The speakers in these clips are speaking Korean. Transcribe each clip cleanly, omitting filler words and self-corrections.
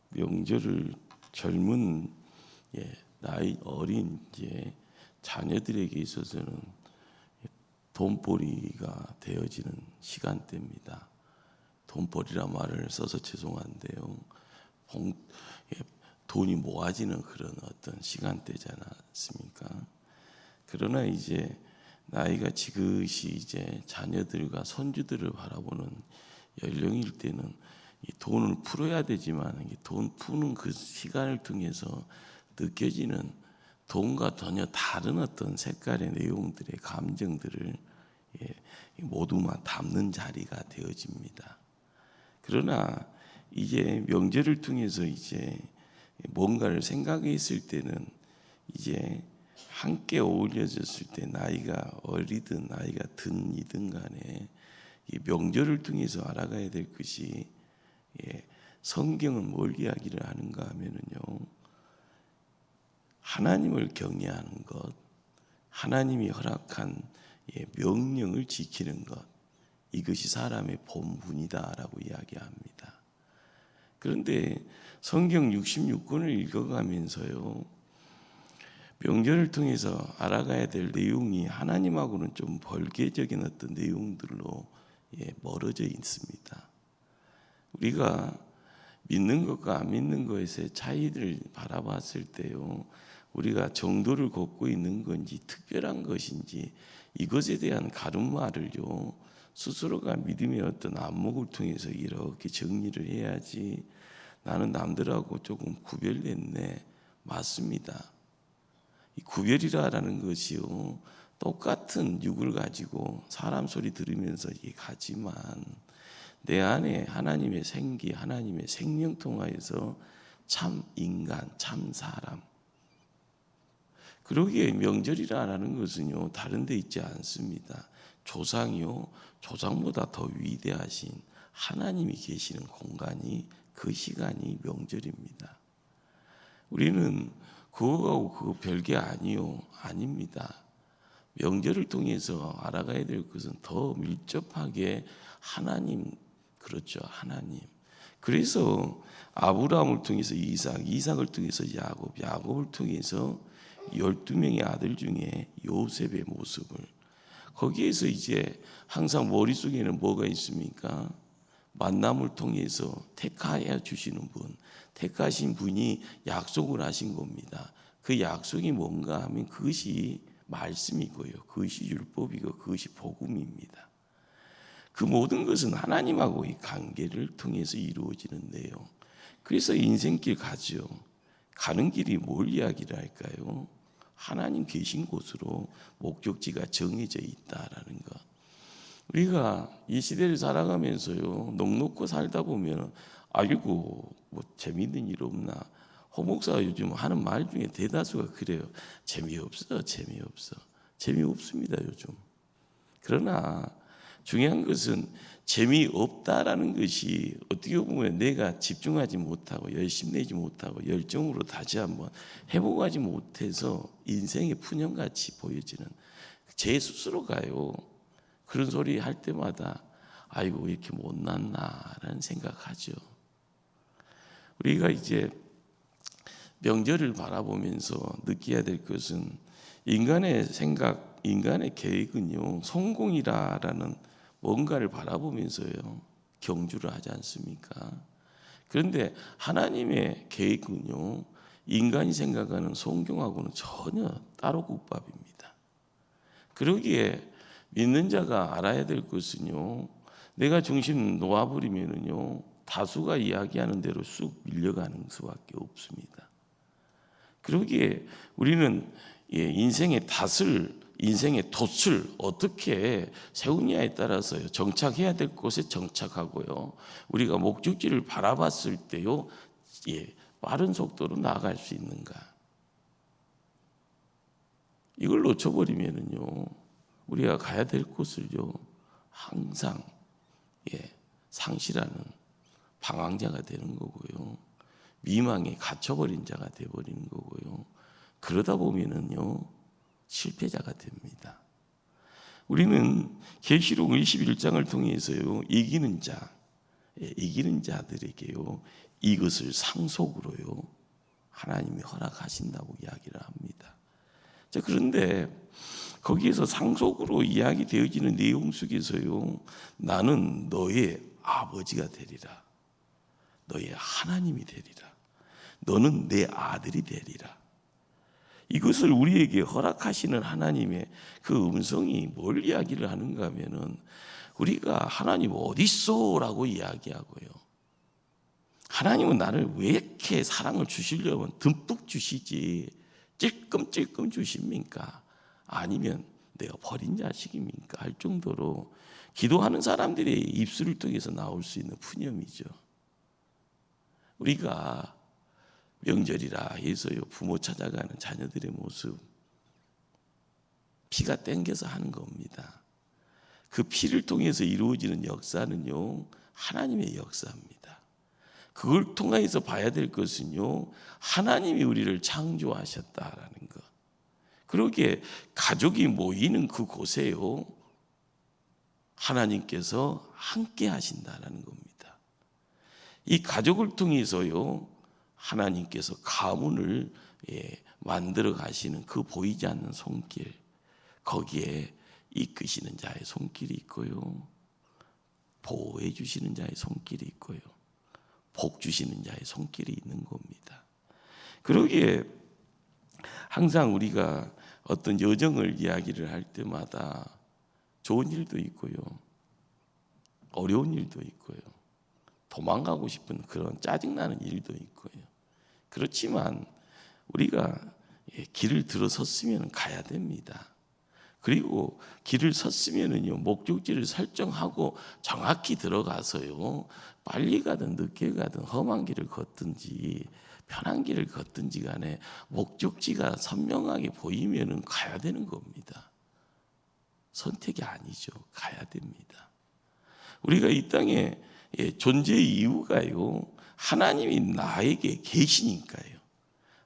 명절을 젊은 나이 어린 자녀들에게 있어서는 돈벌이가 되어지는 시간대입니다. 돈벌이란 말을 써서 죄송한데요. 돈이 모아지는 그런 어떤 시간대지 않습니까? 그러나 이제 나이가 지긋이 이제 자녀들과 손주들을 바라보는 연령일 때는 이 돈을 풀어야 되지만 돈 푸는 그 시간을 통해서 느껴지는 돈과 전혀 다른 어떤 색깔의 내용들의 감정들을 모두만 담는 자리가 되어집니다. 그러나 이제 명절을 통해서 이제 뭔가를 생각했을 때는 이제 함께 어울려졌을 때 나이가 어리든 나이가 든이든 간에 이 명절을 통해서 알아가야 될 것이 성경은 뭘 이야기를 하는가 하면은요, 하나님을 경외하는 것, 하나님이 허락한 명령을 지키는 것, 이것이 사람의 본분이다라고 이야기합니다. 그런데 성경 66권을 읽어가면서요, 명절을 통해서 알아가야 될 내용이 하나님하고는 좀 벌개적인 어떤 내용들로 멀어져 있습니다. 우리가 믿는 것과 안 믿는 것의 차이를 바라봤을 때요, 우리가 정도를 걷고 있는 건지 특별한 것인지 이것에 대한 가름말을요, 스스로가 믿음의 어떤 안목을 통해서 이렇게 정리를 해야지, 나는 남들하고 조금 구별됐네, 맞습니다. 이 구별이라는 것이요, 똑같은 육을 가지고 사람 소리 들으면서 가지만 내 안에 하나님의 생기, 하나님의 생명 통하여서 참 인간, 참 사람. 그러기에 명절이라는 것은요, 다른 데 있지 않습니다. 조상이요, 조상보다 더 위대하신 하나님이 계시는 공간이, 그 시간이 명절입니다. 우리는 그거하고 그거 별게 아니요, 아닙니다. 명절을 통해서 알아가야 될 것은 더 밀접하게 하나님, 그렇죠, 하나님. 그래서 아브라함을 통해서 이삭, 이삭을 통해서 야곱, 야곱을 통해서 12명의 아들 중에 요셉의 모습을, 거기에서 이제 항상 머릿속에는 뭐가 있습니까? 만남을 통해서 택하여 주시는 분, 택하신 분이 약속을 하신 겁니다. 그 약속이 뭔가 하면 그것이 말씀이고요, 그것이 율법이고 그것이 복음입니다. 그 모든 것은 하나님하고의 관계를 통해서 이루어지는데요, 그래서 인생길 가죠. 가는 길이 뭘 이야기를 할까요? 하나님 계신 곳으로 목적지가 정해져 있다라는 것. 우리가 이 시대를 살아가면서요, 넉넉고 살다 보면 아이고 뭐 재미있는 일 없나, 호목사가 요즘 하는 말 중에 대다수가 그래요. 재미없어, 재미없어. 재미없습니다 요즘. 그러나 중요한 것은 재미없다라는 것이 어떻게 보면 내가 집중하지 못하고 열심히 내지 못하고 열정으로 다시 한번 회복하지 못해서 인생의 푸념같이 보여지는 제 스스로가요, 그런 소리 할 때마다 아이고 왜 이렇게 못났나라는 생각하죠. 우리가 이제 명절을 바라보면서 느껴야 될 것은 인간의 생각, 인간의 계획은요, 성공이라는 뭔가를 바라보면서요 경주를 하지 않습니까? 그런데 하나님의 계획은요, 인간이 생각하는 성공하고는 전혀 따로 국밥입니다. 그러기에 믿는 자가 알아야 될 것은요, 내가 중심 놓아버리면은요, 다수가 이야기하는 대로 쑥 밀려가는 수밖에 없습니다. 그러기에 우리는 인생의 덫을, 인생의 돛을 어떻게 세우냐에 따라서요, 정착해야 될 곳에 정착하고요, 우리가 목적지를 바라봤을 때요, 빠른 속도로 나아갈 수 있는가. 이걸 놓쳐버리면은요, 우리가 가야 될 곳을요, 항상 상실하는 방황자가 되는 거고요, 미망에 갇혀버린 자가 되어버리는 거고요, 그러다 보면은요 실패자가 됩니다. 우리는 계시록 21장을 통해서요, 이기는 자들에게요 이것을 상속으로요 하나님이 허락하신다고 이야기를 합니다. 자, 그런데 거기에서 상속으로 이야기되어지는 내용 속에서요, 나는 너의 아버지가 되리라, 너의 하나님이 되리라, 너는 내 아들이 되리라. 이것을 우리에게 허락하시는 하나님의 그 음성이 뭘 이야기를 하는가 하면은, 우리가 하나님 어디 있어라고 이야기하고요, 하나님은 나를 왜 이렇게 사랑을 주시려면 듬뿍 주시지 찔끔찔끔 주십니까? 아니면 내가 버린 자식입니까? 할 정도로 기도하는 사람들의 입술을 통해서 나올 수 있는 푸념이죠. 우리가 명절이라 해서요 부모 찾아가는 자녀들의 모습, 피가 땡겨서 하는 겁니다. 그 피를 통해서 이루어지는 역사는요 하나님의 역사입니다. 그걸 통해서 봐야 될 것은요, 하나님이 우리를 창조하셨다라는 것. 그러기에 가족이 모이는 그곳에요 하나님께서 함께 하신다라는 겁니다. 이 가족을 통해서요 하나님께서 가문을 만들어 가시는 그 보이지 않는 손길, 거기에 이끄시는 자의 손길이 있고요, 보호해 주시는 자의 손길이 있고요, 복 주시는 자의 손길이 있는 겁니다. 그러기에 항상 우리가 어떤 여정을 이야기를 할 때마다 좋은 일도 있고요, 어려운 일도 있고요, 도망가고 싶은 그런 짜증나는 일도 있고요. 그렇지만 우리가 길을 들어섰으면 가야 됩니다. 그리고 길을 섰으면은요 목적지를 설정하고 정확히 들어가서요, 빨리 가든 늦게 가든 험한 길을 걷든지 편한 길을 걷든지 간에 목적지가 선명하게 보이면은 가야 되는 겁니다. 선택이 아니죠. 가야 됩니다. 우리가 이 땅에 존재의 이유가요, 하나님이 나에게 계시니까요.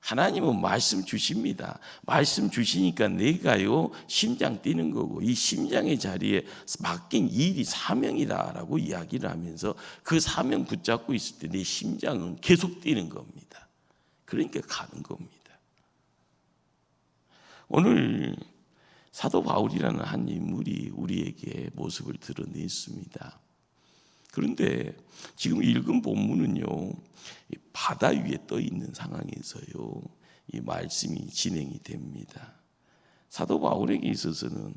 하나님은 말씀 주십니다. 말씀 주시니까 내가요 심장 뛰는 거고, 이 심장의 자리에 맡긴 일이 사명이다라고 이야기를 하면서 그 사명 붙잡고 있을 때 내 심장은 계속 뛰는 겁니다. 그러니까 가는 겁니다. 오늘 사도 바울이라는 한 인물이 우리에게 모습을 드러냈습니다. 그런데 지금 읽은 본문은요 바다 위에 떠 있는 상황에서요 이 말씀이 진행이 됩니다. 사도 바울에게 있어서는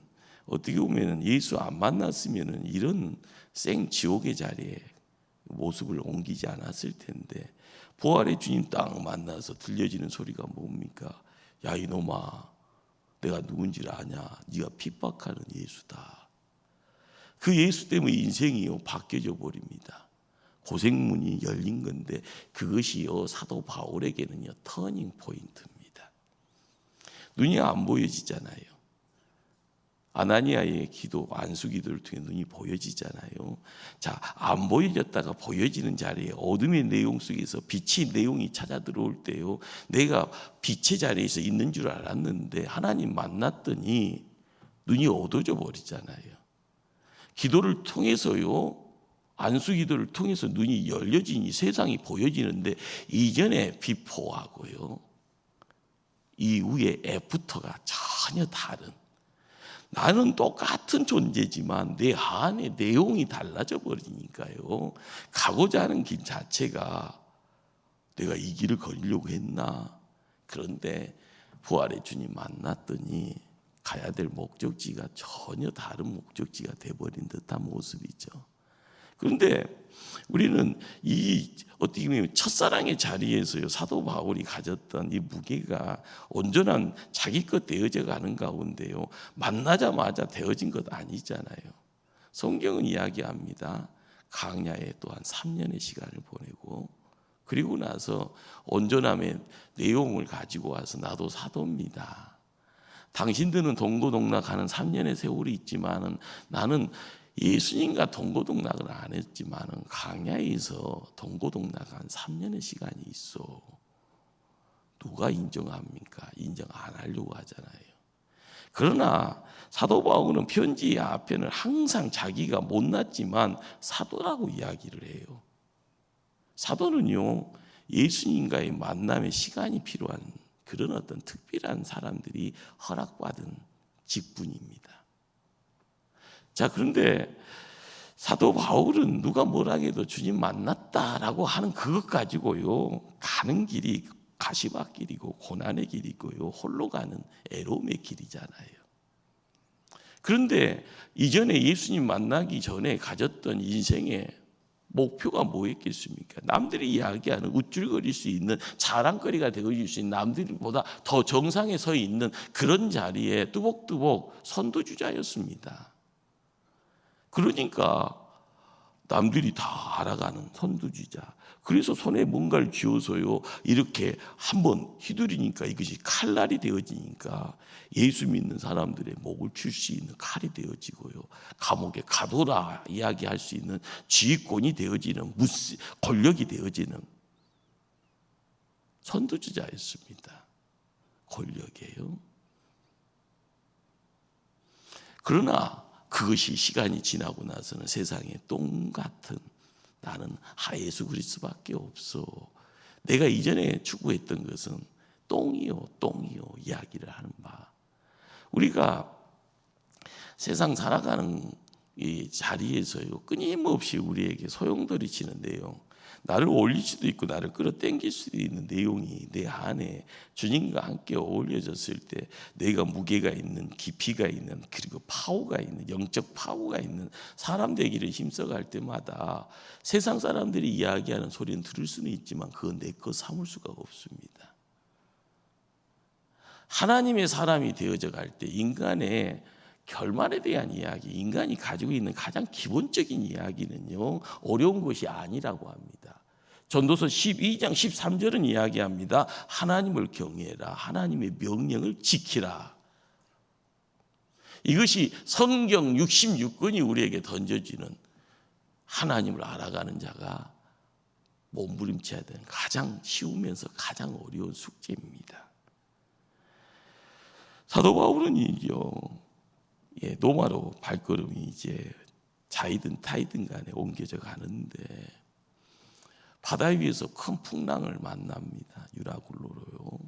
어떻게 보면 예수 안 만났으면 이런 생 지옥의 자리에 모습을 옮기지 않았을 텐데, 부활의 주님 딱 만나서 들려지는 소리가 뭡니까? 야 이놈아, 내가 누군지를 아냐? 네가 핍박하는 예수다. 그 예수 때문에 인생이요 바뀌어져 버립니다. 고생문이 열린 건데 그것이요 사도 바울에게는요 터닝 포인트입니다. 눈이 안 보여지잖아요. 아나니아의 기도, 안수 기도를 통해 눈이 보여지잖아요. 자, 안 보여졌다가 보여지는 자리에 어둠의 내용 속에서 빛의 내용이 찾아 들어올 때요, 내가 빛의 자리에서 있는 줄 알았는데 하나님 만났더니 눈이 어두워져 버리잖아요. 기도를 통해서요, 안수 기도를 통해서 눈이 열려지니 세상이 보여지는데, 이전의 비포하고요 이후의 애프터가 전혀 다른, 나는 똑같은 존재지만 내 안의 내용이 달라져 버리니까요, 가고자 하는 길 자체가 내가 이 길을 걸으려고 했나? 그런데 부활의 주님 만났더니 가야 될 목적지가 전혀 다른 목적지가 돼버린 듯한 모습이죠. 그런데 우리는 이 어떻게 보면 첫사랑의 자리에서요 사도 바울이 가졌던 이 무게가 온전한 자기 것 되어져 가는 가운데요, 만나자마자 되어진 것 아니잖아요. 성경은 이야기합니다. 광야에 또한 3년의 시간을 보내고, 그리고 나서 온전함의 내용을 가지고 와서 나도 사도입니다. 당신들은 동고동락하는 3년의 세월이 있지만은 나는 예수님과 동고동락을 안 했지만은 광야에서 동고동락한 3년의 시간이 있어. 누가 인정합니까? 인정 안 하려고 하잖아요. 그러나 사도 바울은 편지 앞에는 항상 자기가 못났지만 사도라고 이야기를 해요. 사도는요, 예수님과의 만남의 시간이 필요한 그런 어떤 특별한 사람들이 허락받은 직분입니다. 자, 그런데 사도 바울은 누가 뭐라 해도 주님 만났다라고 하는 그것 가지고요, 가는 길이 가시밭길이고 고난의 길이고요, 홀로 가는 애로움의 길이잖아요. 그런데 이전에 예수님 만나기 전에 가졌던 인생의 목표가 뭐였겠습니까? 남들이 이야기하는 우쭐거릴 수 있는 자랑거리가 되어줄 수 있는, 남들보다 더 정상에 서 있는 그런 자리에 뚜벅뚜벅 선두주자였습니다. 그러니까 남들이 다 알아가는 선두주자. 그래서 손에 뭔가를 쥐어서요, 이렇게 한번 휘두르니까 이것이 칼날이 되어지니까 예수 믿는 사람들의 목을 칠 수 있는 칼이 되어지고요, 감옥에 가둬라 이야기할 수 있는 지휘권이 되어지는, 권력이 되어지는 선두주자였습니다. 권력이에요. 그러나 그것이 시간이 지나고 나서는 세상에 똥 같은, 나는 예수 그리스도밖에 없어, 내가 이전에 추구했던 것은 똥이요 이야기를 하는 바. 우리가 세상 살아가는 이 자리에서요, 끊임없이 우리에게 소용돌이치는 내용, 나를 올릴 수도 있고 나를 끌어당길 수도 있는 내용이 내 안에 주님과 함께 어울려졌을 때 내가 무게가 있는, 깊이가 있는, 그리고 파워가 있는, 영적 파워가 있는 사람 되기를 힘써갈 때마다 세상 사람들이 이야기하는 소리는 들을 수는 있지만 그건 내 것 삼을 수가 없습니다. 하나님의 사람이 되어져 갈 때 인간의 결말에 대한 이야기, 인간이 가지고 있는 가장 기본적인 이야기는요, 어려운 것이 아니라고 합니다. 전도서 12장 13절은 이야기합니다. 하나님을 경외해라, 하나님의 명령을 지키라. 이것이 성경 66권이 우리에게 던져지는, 하나님을 알아가는 자가 몸부림쳐야 되는 가장 쉬우면서 가장 어려운 숙제입니다. 사도 바울은요, 노마로 발걸음이 이제 자이든 타이든 간에 옮겨져 가는데 바다 위에서 큰 풍랑을 만납니다. 유라굴로로요.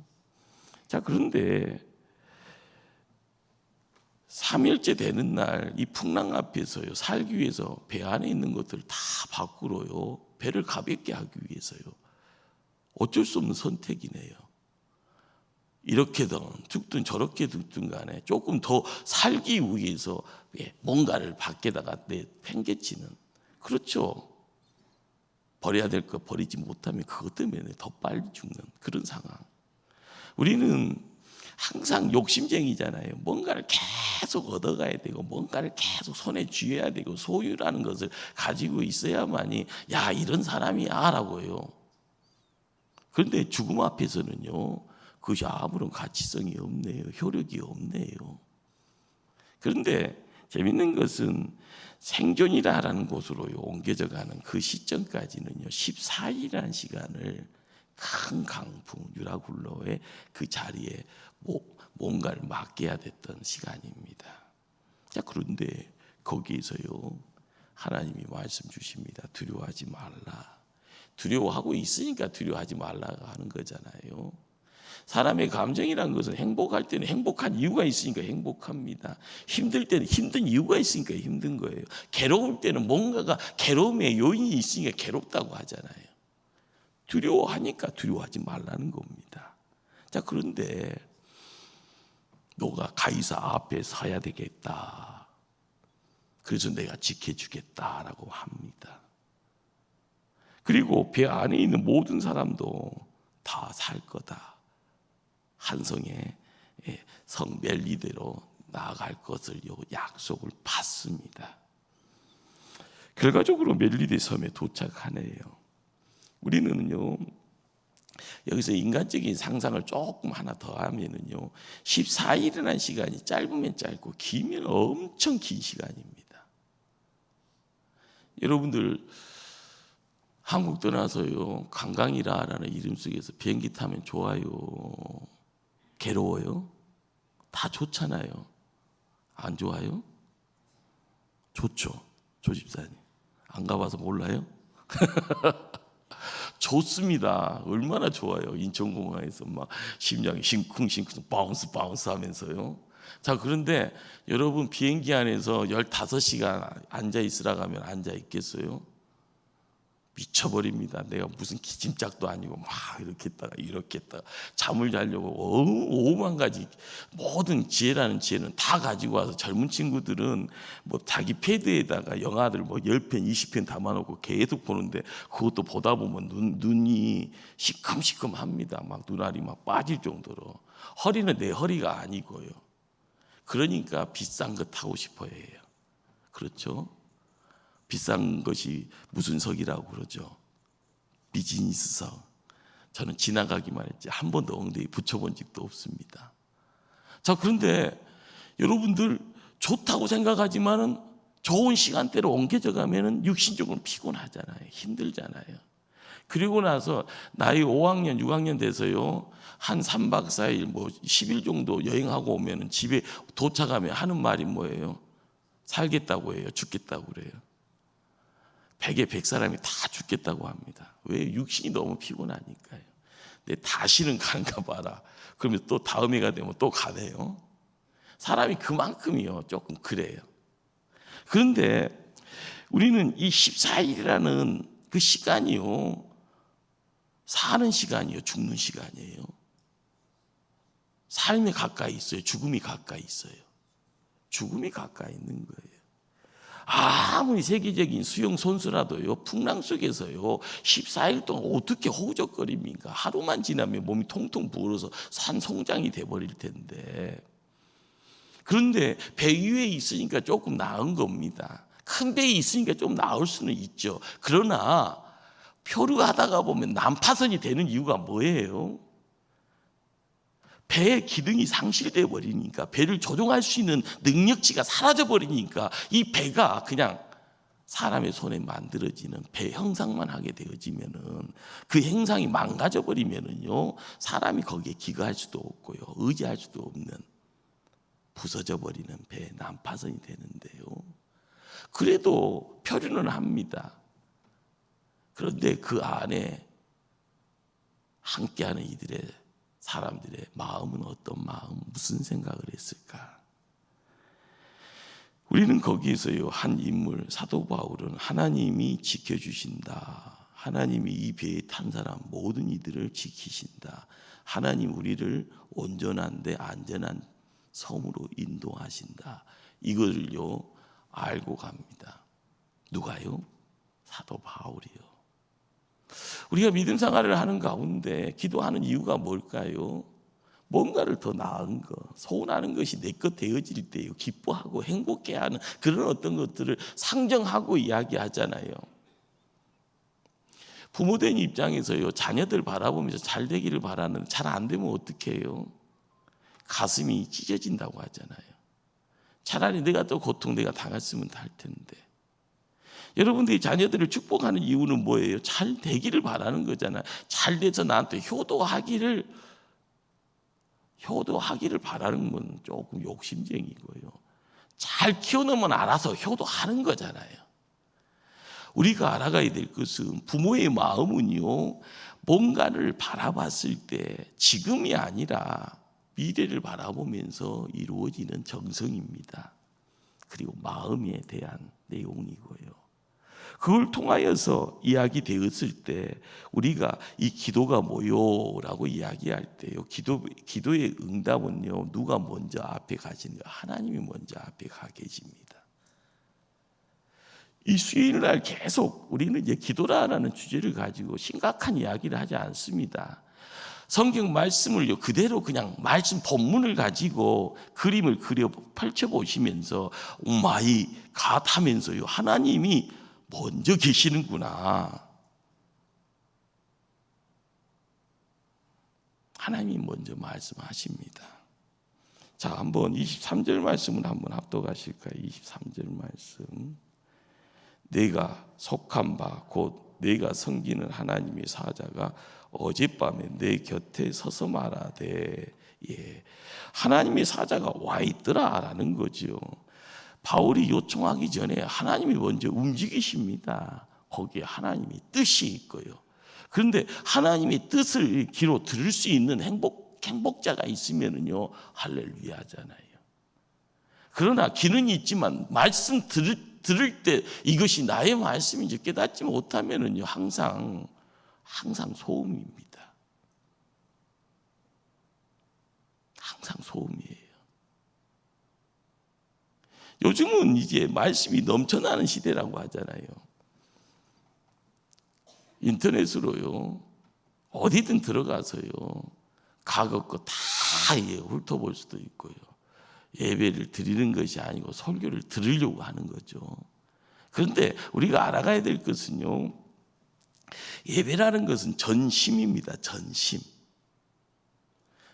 자, 그런데 3일째 되는 날 이 풍랑 앞에서요, 살기 위해서 배 안에 있는 것들 다 밖으로요, 배를 가볍게 하기 위해서요, 어쩔 수 없는 선택이네요. 이렇게든 죽든 저렇게 죽든 간에 조금 더 살기 위해서 뭔가를 밖에다가 팽개치는, 그렇죠. 버려야 될 거 버리지 못하면 그것 때문에 더 빨리 죽는 그런 상황. 우리는 항상 욕심쟁이잖아요. 뭔가를 계속 얻어가야 되고 뭔가를 계속 손에 쥐어야 되고 소유라는 것을 가지고 있어야만이 야, 이런 사람이야 라고요. 그런데 죽음 앞에서는요, 그것이 아무런 가치성이 없네요. 효력이 없네요. 그런데 재밌는 것은 생존이라는 곳으로 옮겨져 가는 그 시점까지는요, 14일이라는 시간을 큰 강풍 유라굴로의 그 자리에 뭔가를 맡겨야 됐던 시간입니다. 자, 그런데 거기에서요, 하나님이 말씀 주십니다. 두려워하지 말라. 두려워하고 있으니까 두려워하지 말라고 하는 거잖아요. 사람의 감정이라는 것은 행복할 때는 행복한 이유가 있으니까 행복합니다. 힘들 때는 힘든 이유가 있으니까 힘든 거예요. 괴로울 때는 뭔가가 괴로움의 요인이 있으니까 괴롭다고 하잖아요. 두려워하니까 두려워하지 말라는 겁니다. 자, 그런데 너가 가이사 앞에 서야 되겠다. 그래서 내가 지켜주겠다라고 합니다. 그리고 배 안에 있는 모든 사람도 다 살 거다. 한 성의 성 멜리데로 나아갈 것을 약속을 받습니다. 결과적으로 멜리데 섬에 도착하네요. 우리는요, 여기서 인간적인 상상을 조금 하나 더 하면은요, 14일이라는 시간이 짧으면 짧고 길면 엄청 긴 시간입니다. 여러분들 한국 떠나서요, 관광이라는 이름 속에서 비행기 타면 좋아요? 괴로워요? 다 좋잖아요. 안 좋아요? 좋죠. 조 집사님 안 가봐서 몰라요? 좋습니다. 얼마나 좋아요. 인천공항에서 막 심장이 싱쿵싱쿵 바운스 하면서요. 자, 그런데 여러분 비행기 안에서 15시간 앉아 있으라고 하면 앉아 있겠어요? 미쳐버립니다. 내가 무슨 기침짝도 아니고 막 이렇게 했다가 잠을 자려고 오만 가지 모든 지혜라는 지혜는 다 가지고 와서 젊은 친구들은 뭐 자기 패드에다가 영화들 뭐 10편 20편 담아놓고 계속 보는데 그것도 보다 보면 눈이 시큼시큼합니다. 막 눈알이 막 빠질 정도로. 허리는 내 허리가 아니고요. 그러니까 비싼 거 타고 싶어 해요. 그렇죠? 비싼 것이 무슨 석이라고 그러죠? 비즈니스석. 저는 지나가기만 했지 한 번도 엉덩이 붙여본 적도 없습니다. 자, 그런데 여러분들 좋다고 생각하지만은 좋은 시간대로 옮겨져 가면은 육신적으로 피곤하잖아요. 힘들잖아요. 그리고 나서 나이 5학년, 6학년 돼서요. 한 3박 4일 뭐 10일 정도 여행하고 오면은 집에 도착하면 하는 말이 뭐예요? 살겠다고 해요. 죽겠다고 그래요. 100에 100사람이 다 죽겠다고 합니다. 왜? 육신이 너무 피곤하니까요. 근데 다시는 간가 봐라. 그러면 또 다음 해가 되면 또 가네요. 사람이 그만큼이요. 조금 그래요. 그런데 우리는 이 14일이라는 그 시간이요. 사는 시간이요. 죽는 시간이에요. 삶이 가까이 있어요. 죽음이 가까이 있어요. 죽음이 가까이 있는 거예요. 아무리 세계적인 수영 선수라도요, 풍랑 속에서요 14일 동안 어떻게 허우적거립니까? 하루만 지나면 몸이 통통 부어서 산송장이 돼버릴 텐데. 그런데 배 위에 있으니까 조금 나은 겁니다. 큰 배에 있으니까 좀 나을 수는 있죠. 그러나 표류하다가 보면 난파선이 되는 이유가 뭐예요? 배의 기능이 상실되어 버리니까, 배를 조종할 수 있는 능력치가 사라져 버리니까 이 배가 그냥 사람의 손에 만들어지는 배 형상만 하게 되어지면은, 그 형상이 망가져 버리면은요 사람이 거기에 기거할 수도 없고요 의지할 수도 없는 부서져 버리는 배, 난파선이 되는데요. 그래도 표류는 합니다. 그런데 그 안에 함께하는 이들의 사람들의 마음은 어떤 마음, 무슨 생각을 했을까? 우리는 거기에서요 한 인물, 사도 바울은 하나님이 지켜주신다. 하나님이 이 배에 탄 사람 모든 이들을 지키신다. 하나님 우리를 온전한데 안전한 섬으로 인도하신다. 이거를요 알고 갑니다. 누가요? 사도 바울이요. 우리가 믿음 생활을 하는 가운데 기도하는 이유가 뭘까요? 뭔가를 더 나은 것, 소원하는 것이 내 것 되어질 때요 기뻐하고 행복해하는 그런 어떤 것들을 상정하고 이야기하잖아요. 부모된 입장에서요 자녀들 바라보면서 잘 되기를 바라는데 잘 안 되면 어떻게 해요? 가슴이 찢어진다고 하잖아요. 차라리 내가 또 고통 내가 당했으면 할 텐데. 여러분들이 자녀들을 축복하는 이유는 뭐예요? 잘 되기를 바라는 거잖아요. 잘 돼서 나한테 효도하기를 바라는 건 조금 욕심쟁이고요. 잘 키워놓으면 알아서 효도하는 거잖아요. 우리가 알아가야 될 것은 부모의 마음은요 뭔가를 바라봤을 때 지금이 아니라 미래를 바라보면서 이루어지는 정성입니다. 그리고 마음에 대한 내용이고요. 그걸 통하여서 이야기되었을 때 우리가 이 기도가 뭐요라고 이야기할 때요 기도의 응답은요 누가 먼저 앞에 가시는가? 하나님이 먼저 앞에 가 계십니다. 이 수요일날 계속 우리는 이제 기도라는 주제를 가지고 심각한 이야기를 하지 않습니다. 성경 말씀을요 그대로 그냥 말씀 본문을 가지고 그림을 그려 펼쳐 보시면서 오마이 갓 하면서요 하나님이 먼저 계시는구나. 하나님이 먼저 말씀하십니다. 자, 한번 23절 말씀을 한번 합독하실까요? 23절 말씀. 내가 속한 바 곧 내가 섬기는 하나님의 사자가 어젯밤에 내 곁에 서서 말하되, 예, 하나님의 사자가 와 있더라라는 거죠. 바울이 요청하기 전에 하나님이 먼저 움직이십니다. 거기에 하나님이 뜻이 있고요. 그런데 하나님의 뜻을 귀로 들을 수 있는 행복자가 있으면은요, 할렐루야 하잖아요. 그러나 귀는 있지만 말씀 들을 때 이것이 나의 말씀인지 깨닫지 못하면은요, 항상 소음입니다. 항상 소음이에요. 요즘은 이제 말씀이 넘쳐나는 시대라고 하잖아요. 인터넷으로요, 어디든 들어가서요, 과거 거 다 훑어볼 수도 있고요. 예배를 드리는 것이 아니고 설교를 들으려고 하는 거죠. 그런데 우리가 알아가야 될 것은요, 예배라는 것은 전심입니다. 전심.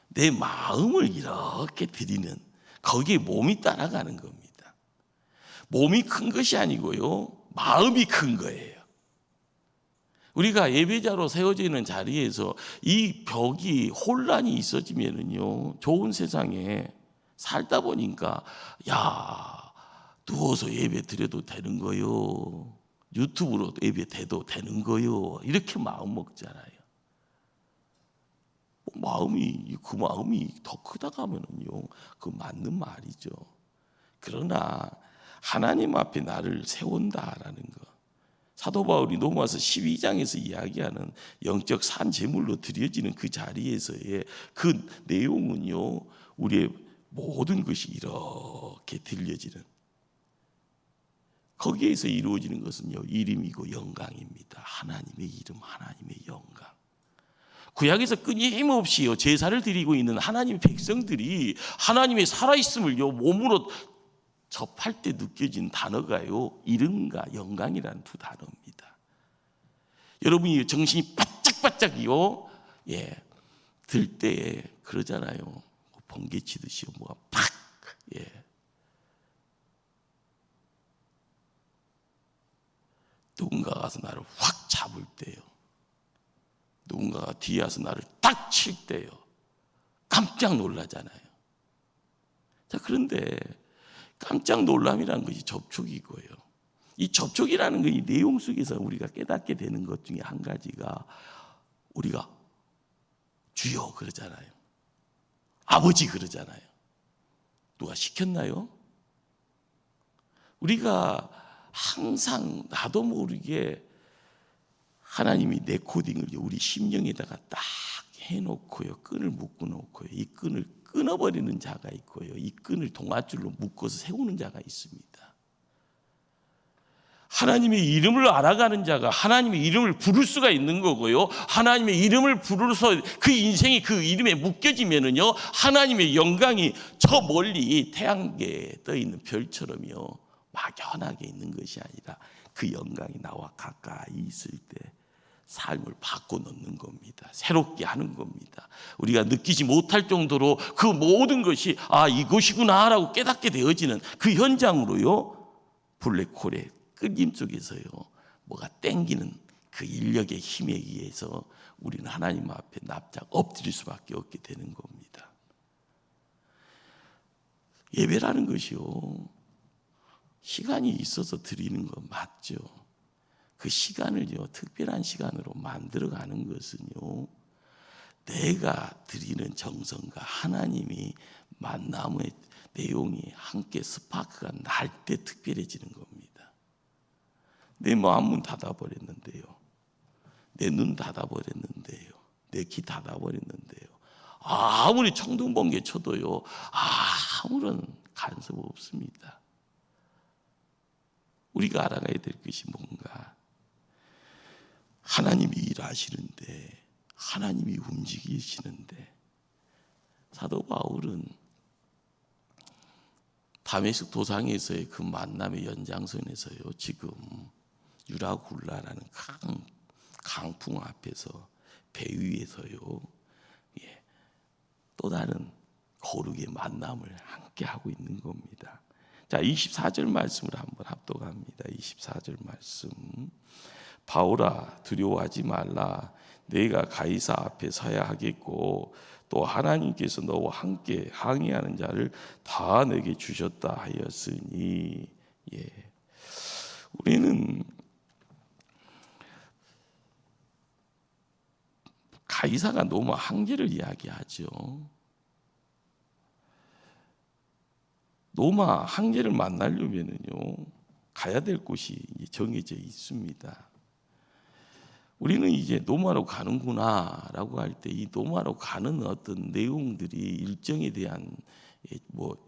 내 마음을 이렇게 드리는, 거기에 몸이 따라가는 겁니다. 몸이 큰 것이 아니고요, 마음이 큰 거예요. 우리가 예배자로 세워져 있는 자리에서 이 벽이 혼란이 있어지면은요, 좋은 세상에 살다 보니까, 야, 누워서 예배 드려도 되는 거요, 유튜브로 예배 돼도 되는 거요, 이렇게 마음 먹잖아요. 그 마음이 더 크다 가면은요, 그 맞는 말이죠. 그러나 하나님 앞에 나를 세운다라는 거, 사도 바울이 로마서 12장에서 이야기하는 영적 산 제물로 드려지는 그 자리에서의 그 내용은요, 우리의 모든 것이 이렇게 들려지는, 거기에서 이루어지는 것은요, 이름이고 영광입니다. 하나님의 이름, 하나님의 영광. 구약에서 끊임없이요, 제사를 드리고 있는 하나님의 백성들이 하나님의 살아있음을요, 몸으로 접할 때 느껴진 단어가요, 이름과 영광이라는 두 단어입니다. 여러분이 정신이 바짝바짝이요, 들 때에 그러잖아요. 번개 치듯이요, 뭐가 팍, 누군가가 가서 나를 확 잡을 때요, 누군가가 뒤에 와서 나를 딱 칠 때요, 깜짝 놀라잖아요. 자, 그런데 깜짝 놀람이라는 것이 접촉이고요. 이 접촉이라는 이 내용 속에서 우리가 깨닫게 되는 것 중에 한 가지가, 우리가 주여 그러잖아요. 아버지 그러잖아요. 누가 시켰나요? 우리가 항상 나도 모르게 하나님이 내 코딩을 우리 심령에다가 딱 해놓고요, 끈을 묶어놓고요, 이 끈을 끊어버리는 자가 있고요, 이 끈을 동아줄로 묶어서 세우는 자가 있습니다. 하나님의 이름을 알아가는 자가 하나님의 이름을 부를 수가 있는 거고요, 하나님의 이름을 부르서 그 인생이 그 이름에 묶여지면은요, 하나님의 영광이 저 멀리 태양계에 떠 있는 별처럼요, 막연하게 있는 것이 아니라 그 영광이 나와 가까이 있을 때 삶을 바꿔놓는 겁니다. 새롭게 하는 겁니다. 우리가 느끼지 못할 정도로 그 모든 것이 이것이구나라고 깨닫게 되어지는 그 현장으로요, 블랙홀의 끌림 속에서요, 뭐가 땡기는 그 인력의 힘에 의해서 우리는 하나님 앞에 납작 엎드릴 수밖에 없게 되는 겁니다. 예배라는 것이요, 시간이 있어서 드리는 건 맞죠. 그 시간을요, 특별한 시간으로 만들어가는 것은요, 내가 드리는 정성과 하나님이 만남의 내용이 함께 스파크가 날 때 특별해지는 겁니다. 내 마음문 닫아버렸는데요, 내 눈 닫아버렸는데요, 내 귀 닫아버렸는데요, 아무리 청둥번개 쳐도요, 아무런 간섭 없습니다. 우리가 알아가야 될 것이 뭔가, 하나님이 일하시는데, 하나님이 움직이시는데, 사도 바울은 다메섹 도상에서의 그 만남의 연장선에서요, 지금 유라굴라라는 강풍 앞에서 배 위에서요, 또 다른 거룩의 만남을 함께 하고 있는 겁니다. 자, 24절 말씀을 한번 합독합니다. 24절 말씀. 바울아, 두려워하지 말라. 내가 가이사 앞에 서야 하겠고 또 하나님께서 너와 함께 항의하는 자를 다 내게 주셨다 하였으니. 예. 우리는 24절 말씀을 한번 합독합니다. 24절 말씀. 바울아, 두려워하지 말라. 내가 가이사 앞에 서야 하겠고 또 하나님께서 너와 함께 항의하는 자를 다 내게 주셨다 하였으니. 예. 우리는 24절 말씀을 한번 합독합니다. 24절 말씀. 바울아, 두려워하지 말라. 내가 가이사 앞에 서야 하겠고 또 하나님께서 너와 함께 항의하는 자를 다 내게 주셨다 하였으니. 예. 우리는 가이사가 노마 황제를 이야기하죠. 노마 황제를 만나려면요 가야 될 곳이 정해져 있습니다. 우리는 이제 노마로 가는구나라고 할 때 이 노마로 가는 어떤 내용들이 일정에 대한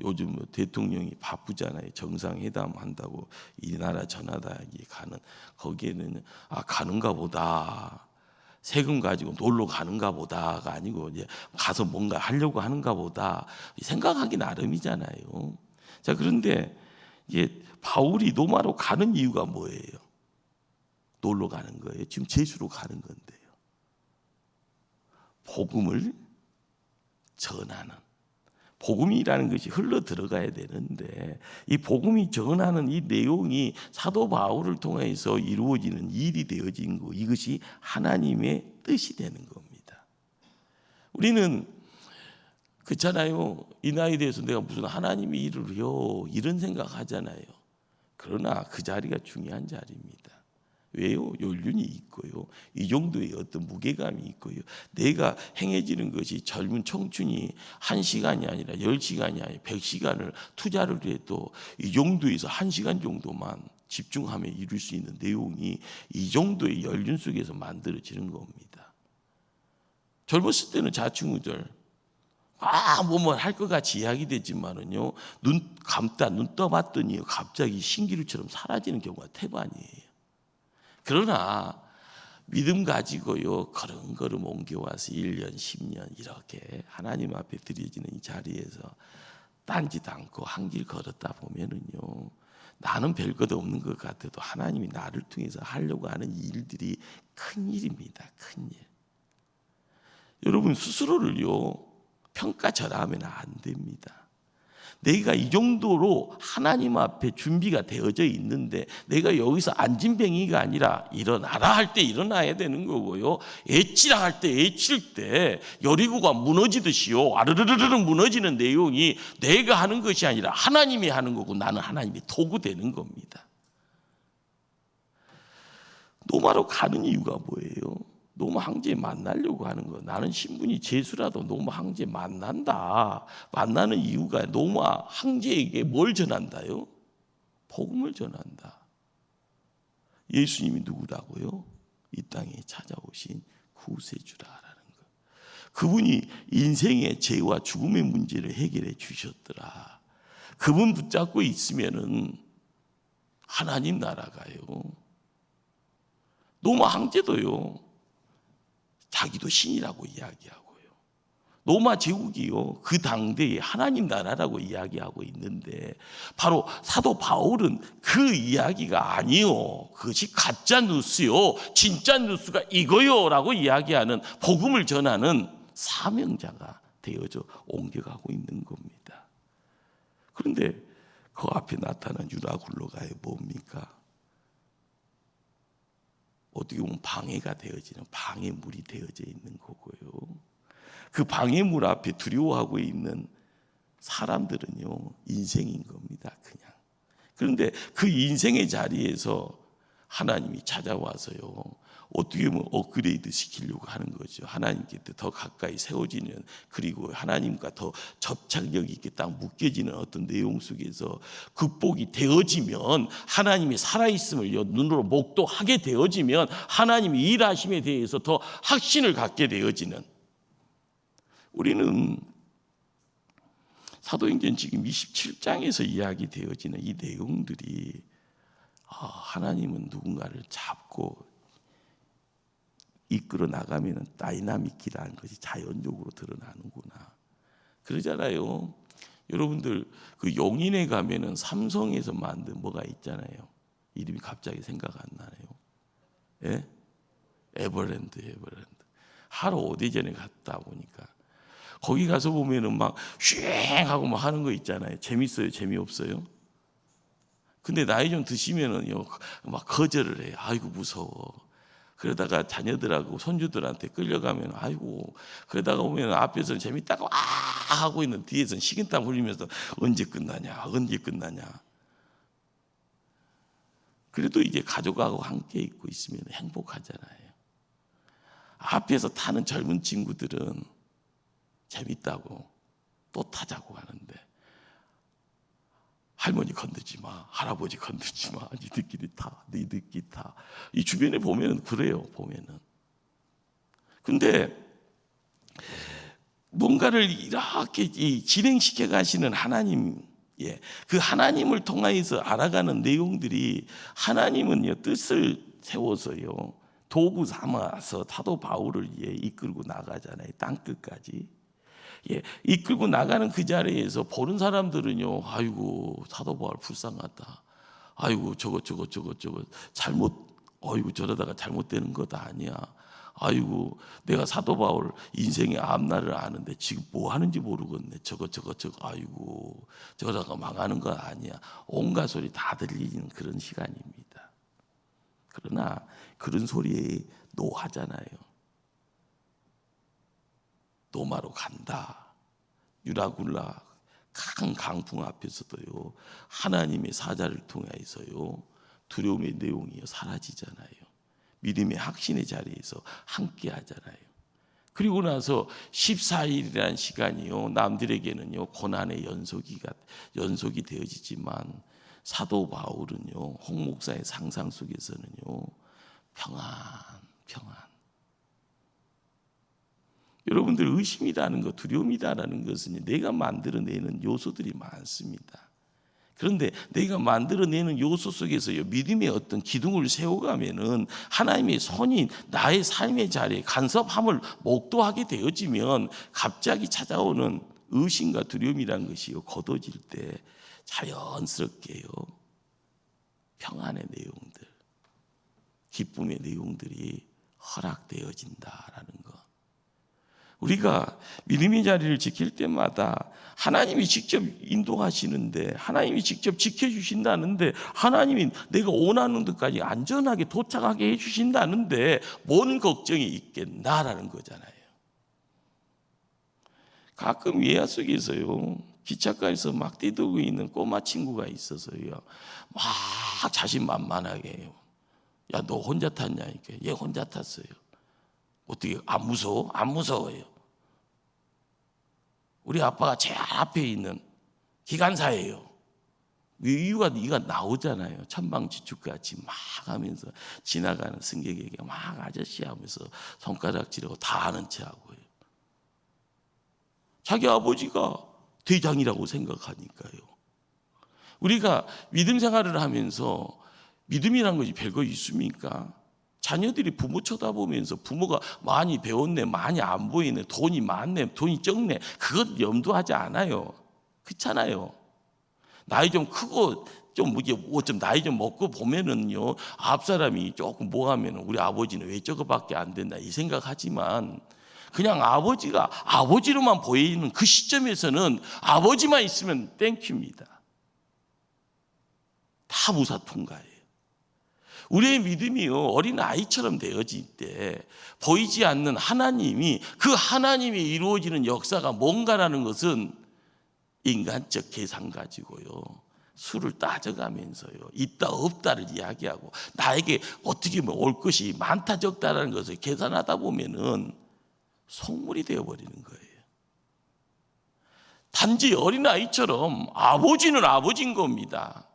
요즘 대통령이 바쁘잖아요. 정상회담 한다고 이 나라 저 나라 가는 거기에는 가는가 보다. 세금 가지고 놀러 가는가 보다가 아니고 이제 가서 뭔가 하려고 하는가 보다 생각하기 나름이잖아요. 자, 그런데 이제 바울이 로마로 가는 이유가 뭐예요? 놀러 가는 거예요. 지금 제수로 가는 건데요. 복음을 전하는, 복음이라는 것이 흘러 들어가야 되는데 이 복음이 전하는 이 내용이 사도 바울을 통해서 이루어지는 일이 되어진 거, 이것이 하나님의 뜻이 되는 겁니다. 우리는 그렇잖아요. 이 나이에 대해서 내가 무슨 하나님의 일을 해요 이런 생각하잖아요. 그러나 그 자리가 중요한 자리입니다. 왜요? 연륜이 있고요. 이 정도의 어떤 무게감이 있고요. 내가 행해지는 것이 젊은 청춘이 1시간이 아니라 10시간이 아니라 100시간을 투자를 해도 이 정도에서 1시간 정도만 집중하며 이룰 수 있는 내용이 이 정도의 연륜 속에서 만들어지는 겁니다. 젊었을 때는 자충우절 뭐뭐 할 것 같이 이야기되지만은요, 눈 감다 눈 떠봤더니 갑자기 신기루처럼 사라지는 경우가 태반이에요. 그러나 믿음 가지고요 걸음걸음 옮겨와서 1년 10년 이렇게 하나님 앞에 드려지는 이 자리에서 딴짓 않고 한 길 걸었다 보면은요, 나는 별것 없는 것 같아도 하나님이 나를 통해서 하려고 하는 일들이 큰 일입니다. 큰 일. 여러분 스스로를요 평가절하하면 안 됩니다. 내가 이 정도로 하나님 앞에 준비가 되어져 있는데 내가 여기서 안진뱅이가 아니라 일어나라 할 때 일어나야 되는 거고요. 애치라 할 때 애칠 때 여리고가 무너지듯이요. 아르르르르 무너지는 내용이 내가 하는 것이 아니라 하나님이 하는 거고 나는 하나님의 도구 되는 겁니다. 노마로 가는 이유가 뭐예요? 노마 황제 만나려고 하는 거. 나는 신분이 제수라도 노마 황제 만난다. 만나는 이유가 노마 황제에게 뭘 전한다요? 복음을 전한다. 예수님이 누구라고요? 이 땅에 찾아오신 구세주라라는 거. 그분이 인생의 죄와 죽음의 문제를 해결해 주셨더라. 그분 붙잡고 있으면은 하나님 나라가요. 노마 황제도요. 자기도 신이라고 이야기하고요. 로마 제국이요 그 당대에 하나님 나라라고 이야기하고 있는데 바로 사도 바울은 그 이야기가 아니요, 그것이 가짜 뉴스요, 진짜 뉴스가 이거요라고 이야기하는 복음을 전하는 사명자가 되어져 옮겨가고 있는 겁니다. 그런데 그 앞에 나타난 유다 굴러가요 뭡니까? 어떻게 보면 방해가 되어지는 방해물이 되어져 있는 거고요. 그 방해물 앞에 두려워하고 있는 사람들은요 인생인 겁니다. 그냥. 그런데 그 인생의 자리에서 하나님이 찾아와서요 어떻게 보면 업그레이드 시키려고 하는 거죠. 하나님께 더 가까이 세워지는, 그리고 하나님과 더 접착력 있게 딱 묶여지는 어떤 내용 속에서 극복이 되어지면, 하나님이 살아있음을 눈으로 목도하게 되어지면 하나님이 일하심에 대해서 더 확신을 갖게 되어지는, 우리는 사도행전 지금 27장에서 이야기되어지는 이 내용들이 하나님은 누군가를 잡고 이끌어 나가면 다이나믹이라는 것이 자연적으로 드러나는구나. 그러잖아요. 여러분들 그 용인에 가면은 삼성에서 만든 뭐가 있잖아요. 이름이 갑자기 생각 안 나네요. 예? 에버랜드. 하루 오대전에 갔다 보니까 거기 가서 보면은 막 쉥하고 막 하는 거 있잖아요. 재밌어요? 재미없어요? 근데 나이 좀 드시면은요 막 거절을 해요. 아이고 무서워. 그러다가 자녀들하고 손주들한테 끌려가면 아이고, 그러다가 보면 앞에서는 재밌다고 하고 있는 뒤에서는 식은땀 흘리면서 언제 끝나냐. 그래도 이제 가족하고 함께 있고 있으면 행복하잖아요. 앞에서 타는 젊은 친구들은 재밌다고 또 타자고 하는데, 할머니 건드지 마, 할아버지 건드지 마, 니들끼리 타, 니들끼리 타. 이 주변에 보면 그래요. 보면은. 근데 뭔가를 이렇게 진행시켜 가시는 하나님, 그 하나님을 통하여서 알아가는 내용들이, 하나님은요 뜻을 세워서요 도구 삼아서 사도 바울을 이끌고 나가잖아요. 땅 끝까지. 이끌고 나가는 그 자리에서 보는 사람들은요, 아이고 사도 바울 불쌍하다, 아이고 저거 잘못, 아이고 저러다가 잘못되는 것도 아니야, 아이고 내가 사도 바울 인생의 앞날을 아는데 지금 뭐 하는지 모르겠네, 저거 아이고 저러다가 망하는 거 아니야, 온갖 소리 다 들리는 그런 시간입니다. 그러나 그런 소리에 노하잖아요. 노마로 간다. 유라굴라 큰 강풍 앞에서도요 하나님의 사자를 통해서요 두려움의 내용이 사라지잖아요. 믿음의 확신의 자리에서 함께 하잖아요. 그리고 나서 14일이라는 시간이요 남들에게는요 고난의 연속이 되어지지만, 사도 바울은요 홍 목사의 상상 속에서는요 평안. 여러분들 의심이라는 것, 두려움이라는 것은 내가 만들어내는 요소들이 많습니다. 그런데 내가 만들어내는 요소 속에서요 믿음의 어떤 기둥을 세워가면은 하나님의 손이 나의 삶의 자리에 간섭함을 목도하게 되어지면, 갑자기 찾아오는 의심과 두려움이라는 것이요 거둬질 때 자연스럽게요 평안의 내용들, 기쁨의 내용들이 허락되어진다라는 것. 우리가 믿음의 자리를 지킬 때마다 하나님이 직접 인도하시는데, 하나님이 직접 지켜주신다는데, 하나님이 내가 원하는 데까지 안전하게 도착하게 해주신다는데 뭔 걱정이 있겠나라는 거잖아요. 가끔 예화 속에서요 기찻가에서 막 뛰들고 있는 꼬마 친구가 있어서요 막 자신만만하게 해요. 야, 너 혼자 탔냐니까. 얘 혼자 탔어요. 어떻게 안 무서워? 안 무서워요. 우리 아빠가 제일 앞에 있는 기관사예요. 이유가 나오잖아요. 천방지축같이 막 하면서 지나가는 승객에게 막 아저씨 하면서 손가락질하고 다 아는 체하고요. 자기 아버지가 대장이라고 생각하니까요. 우리가 믿음 생활을 하면서 믿음이라는 것이 별거 있습니까? 자녀들이 부모 쳐다보면서 부모가 많이 배웠네, 많이 안 보이네, 돈이 많네, 돈이 적네, 그것 염두하지 않아요. 그렇잖아요. 나이 좀 크고 좀 나이 좀 먹고 보면은요 앞사람이 조금 뭐 하면 우리 아버지는 왜 저거밖에 안 된다 이 생각하지만, 그냥 아버지가 아버지로만 보이는 그 시점에서는 아버지만 있으면 땡큐입니다. 다 무사 통과해요. 우리의 믿음이요 어린 아이처럼 되어질 때 보이지 않는 하나님이, 그 하나님이 이루어지는 역사가 뭔가라는 것은 인간적 계산 가지고요 수를 따져가면서요 있다 없다를 이야기하고, 나에게 어떻게 올 것이 많다 적다라는 것을 계산하다 보면은 속물이 되어버리는 거예요. 단지 어린아이처럼 아버지는 아버지인 겁니다.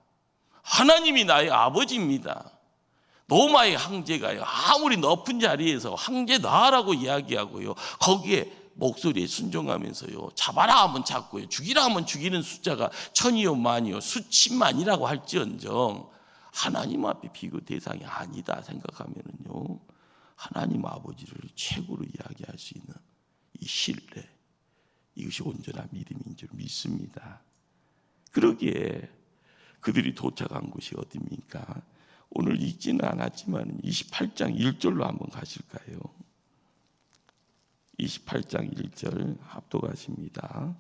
하나님이 나의 아버지입니다. 로마의 황제가요 아무리 높은 자리에서 황제다라고 이야기하고요 거기에 목소리에 순종하면서요 잡아라 하면 잡고요 죽이라 하면 죽이는 숫자가 천이요 만이요 수십만이라고 할지언정 하나님 앞에 비교 대상이 아니다 생각하면은요 하나님 아버지를 최고로 이야기할 수 있는 이 신뢰, 이것이 온전한 믿음인 줄 믿습니다. 그러기에 그들이 도착한 곳이 어디입니까? 오늘 읽지는 않았지만 28장 1절로 한번 가실까요? 28장 1절 합독하십니다.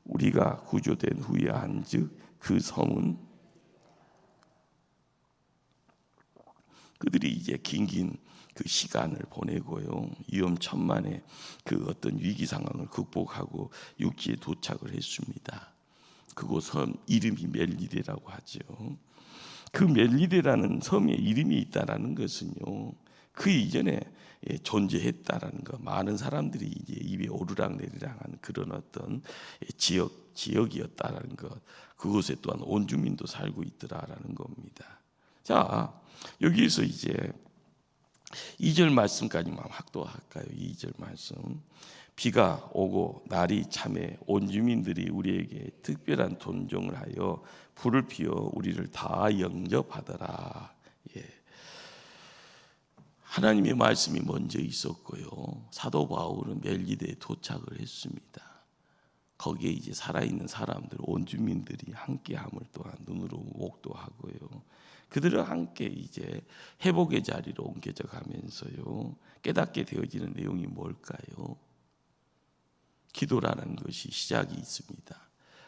우리가 구조된 후에 한즉 그 성은, 그들이 이제 긴긴 그 시간을 보내고요 위험천만의 그 어떤 위기 상황을 극복하고 육지에 도착을 했습니다. 그곳 섬 이름이 멜리데라고 하죠. 그 멜리데라는 섬에 이름이 있다라는 것은요 그 이전에 존재했다라는 것, 많은 사람들이 이제 입에 오르락내리락한 그런 어떤 지역이었다라는 것, 그곳에 또한 온주민도 살고 있더라라는 겁니다. 자, 여기에서 이제 2절 말씀까지만 확도할까요? 2절 말씀. 비가 오고 날이 참해 온 주민들이 우리에게 특별한 존종을 하여 불을 피워 우리를 다 영접하더라. 예. 하나님의 말씀이 먼저 있었고요. 사도 바울은 멜기데에 도착을 했습니다. 거기에 이제 살아있는 사람들, 온 주민들이 함께함을 또한 눈으로 목도하고요. 그들은 함께 이제 회복의 자리로 옮겨져 가면서요. 깨닫게 되어지는 내용이 뭘까요? 기도라는 것이 시작이 있습니다.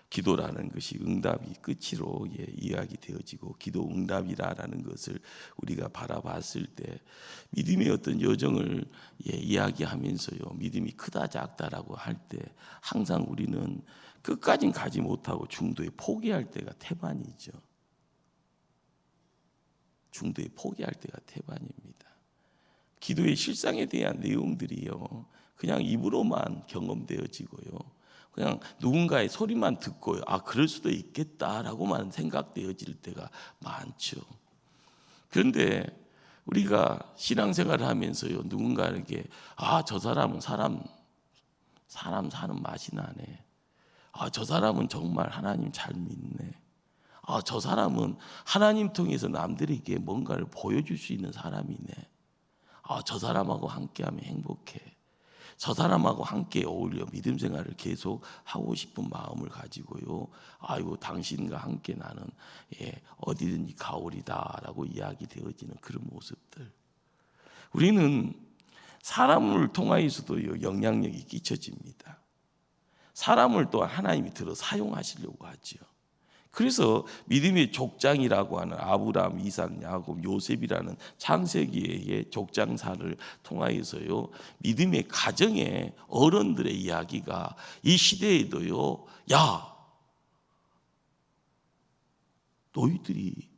기도라는 것이 응답이 끝으로 이야기되어지고 기도 응답이라는 것을 우리가 바라봤을 때 믿음의 어떤 여정을 이야기하면서요. 믿음이 크다 작다라고 할 때 항상 우리는 끝까지는 가지 못하고 중도에 포기할 때가 태반이죠. 중도에 포기할 때가 태반입니다. 기도의 실상에 대한 내용들이요. 그냥 입으로만 경험되어지고요. 그냥 누군가의 소리만 듣고요. 아, 그럴 수도 있겠다라고만 생각되어질 때가 많죠. 그런데 우리가 신앙생활을 하면서요. 누군가에게 아, 저 사람은 사람 사는 맛이 나네. 아, 저 사람은 정말 하나님 잘 믿네. 아, 저 사람은 하나님 통해서 남들에게 뭔가를 보여줄 수 있는 사람이네. 아, 저 사람하고 함께하면 행복해. 저 사람하고 함께 어울려 믿음 생활을 계속 하고 싶은 마음을 가지고요. 아이고, 당신과 함께 나는 어디든지 가오리다라고 이야기되어지는 그런 모습들. 우리는 사람을 통하여서도 영향력이 끼쳐집니다. 사람을 또한 하나님이 들어 사용하시려고 하죠. 그래서 믿음의 족장이라고 하는 아브라함, 이삭, 야곱, 요셉이라는 창세기의 족장사를 통하여서요, 믿음의 가정의 어른들의 이야기가 이 시대에도요, 야, 너희들이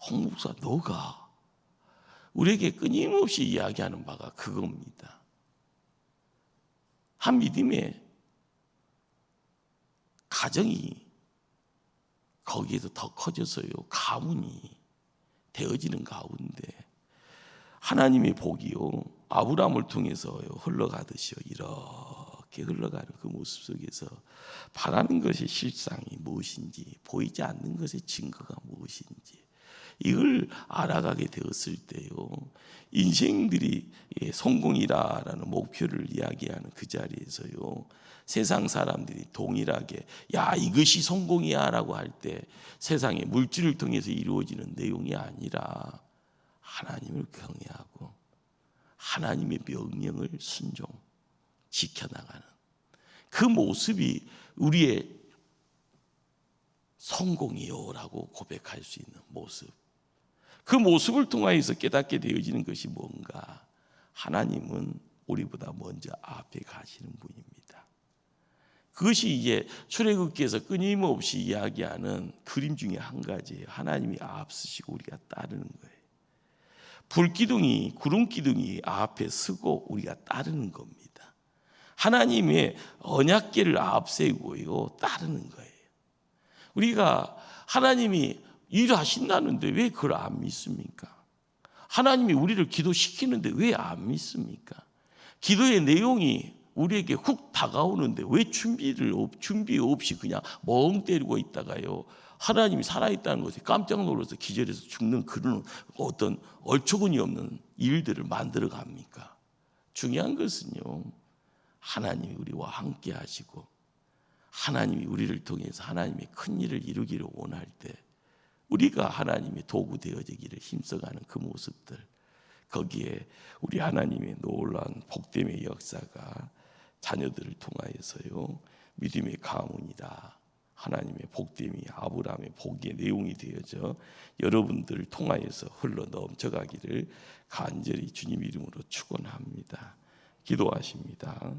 홍 목사 너가 우리에게 끊임없이 이야기하는 바가 그겁니다. 한 믿음의 가정이 거기에서 더 커져서요, 가문이 되어지는 가운데 하나님의 복이요, 아브라함을 통해서 흘러가듯이요, 이렇게 흘러가는 그 모습 속에서 바라는 것의 실상이 무엇인지, 보이지 않는 것의 증거가 무엇인지 이걸 알아가게 되었을 때요, 인생들이 성공이라는 목표를 이야기하는 그 자리에서요, 세상 사람들이 동일하게 야, 이것이 성공이야 라고 할 때 세상의 물질을 통해서 이루어지는 내용이 아니라 하나님을 경외하고 하나님의 명령을 순종 지켜나가는 그 모습이 우리의 성공이요라고 고백할 수 있는 모습, 그 모습을 통하여서 깨닫게 되어지는 것이 뭔가, 하나님은 우리보다 먼저 앞에 가시는 분입니다. 그것이 이제 출애굽기에서 끊임없이 이야기하는 그림 중에 한 가지예요. 하나님이 앞서시고 우리가 따르는 거예요. 불기둥이, 구름기둥이 앞에 서고 우리가 따르는 겁니다. 하나님의 언약궤를 앞세우고요, 따르는 거예요. 우리가 하나님이 일하신다는데 왜 그걸 안 믿습니까? 하나님이 우리를 기도시키는데 왜 안 믿습니까? 기도의 내용이 우리에게 훅 다가오는데 왜 준비 없이 그냥 멍 때리고 있다가요, 하나님이 살아있다는 것에 깜짝 놀라서 기절해서 죽는 그런 어떤 얼처구니 없는 일들을 만들어 갑니까? 중요한 것은요, 하나님이 우리와 함께 하시고 하나님이 우리를 통해서 하나님의 큰 일을 이루기를 원할 때 우리가 하나님의 도구 되어지기를 힘써가는 그 모습들, 거기에 우리 하나님의 놀라운 복됨의 역사가 자녀들을 통하여서요, 믿음의 가문이다, 하나님의 복됨이 아브라함의 복의 내용이 되어져 여러분들을 통하여서 흘러 넘쳐가기를 간절히 주님 이름으로 축원합니다. 기도하십니다.